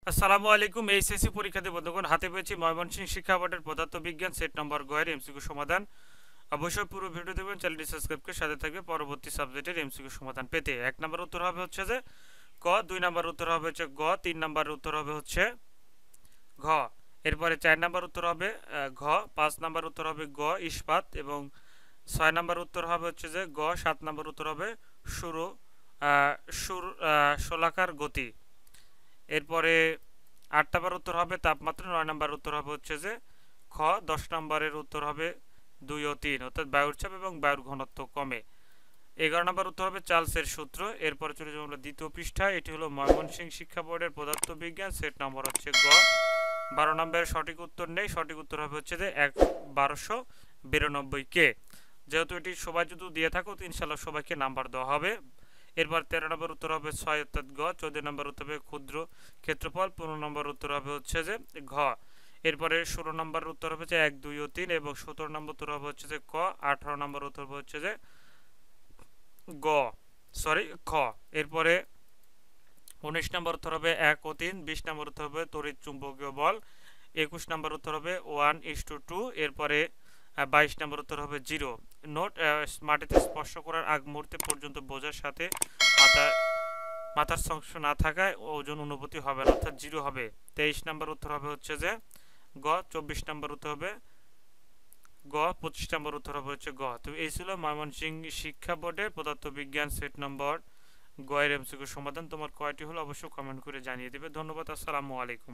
আসসালামু আলাইকুম। এইচএসসি পরীক্ষার্থী বন্ধুগণ, হাতে পেয়েছি ময়মনসিংহ শিক্ষা বোর্ডের পদার্থবিজ্ঞান সেট নম্বর গয়ের এমসিকিউ সমাধান। অবশ্যই পুরো ভিডিও দেখবেন, চ্যানেলটি সাবস্ক্রাইব করে সাথে থাকবে পরবর্তী সাবজেক্টের এমসিকিউ সমাধান পেতে। 1 নম্বর উত্তর হবে হচ্ছে যে ক, 2 নম্বর উত্তর হবে হচ্ছে গ, 3 নম্বর উত্তর হবে হচ্ছে ঘ। এরপরে 4 নম্বর উত্তর হবে ঘ, 5 নম্বর উত্তর হবে গ ইস্পাত, এবং 6 নম্বর উত্তর হবে হচ্ছে যে গ, 7 নম্বর উত্তর হবে সুর সুর শোলাকার গতি। এরপরে 8 নম্বর উত্তর হবে তাপমাত্রা, 9 নম্বর উত্তর হবে হচ্ছে যে খ, 10 নম্বরের উত্তর হবে 2 ও 3, অর্থাৎ বায়ুর চাপ এবং বায়ুর ঘনত্ব কমে। 11 নম্বর উত্তর হবে চার্লসের সূত্র। এরপরে চলে যাবো আমরা দ্বিতীয় পৃষ্ঠায়। এটি হলো ময়মনসিংহ শিক্ষা বোর্ডের পদার্থবিজ্ঞান সেট নম্বর হচ্ছে গ। 12 নম্বরের সঠিক উত্তর নেই, সঠিক উত্তর হবে হচ্ছে যে 1292 কে। যেহেতু এটি সবাই যদি দিয়ে থাকো তো ইনশাল্লাহ সবাইকে নাম্বার দেওয়া হবে। এরপর 13 নম্বর উত্তর হবে 6 অর্থাৎ গ। 14 নম্বর উত্তর হবে ক্ষুদ্র ক্ষেত্রফল। 15 নম্বর উত্তর হবে হচ্ছে যে ঘ। এরপরে 16 নম্বর উত্তর হবে যে 1, 2 ও 3, এবং 17 নম্বর উত্তর হবে হচ্ছে যে ক। 18 নম্বর উত্তর হবে হচ্ছে যে গ, সরি খ। এরপরে 19 নম্বর উত্তর হবে 1 ও 3। 20 নম্বর উত্তর হবে তড়িৎ চুম্বকীয় বল। 21 নম্বর উত্তর হবে 1:2। এরপরে 22 নম্বর উত্তর হবে 0। নোট: মাটিতে স্পর্শ করার আগ মুহূর্তে পর্যন্ত বোঝার সাথে মাথা মাথার সংস্পর্শ না থাকায় ওজন অনুভূতি হবে না, অর্থাৎ 0 হবে। 23 নম্বর উত্তর হবে হচ্ছে যে গ। 24 নম্বর উত্তর হবে গ। 25 নম্বর উত্তর হবে হচ্ছে গ। তো এই ছিল ময়মনসিংহ শিক্ষা বোর্ডের পদার্থবিজ্ঞান সেট নম্বর গ এর এমসিকিউ সমাধান। তোমার কয়টি হলো অবশ্যই কমেন্ট করে জানিয়ে দেবে। ধন্যবাদ। আসসালামু আলাইকুম।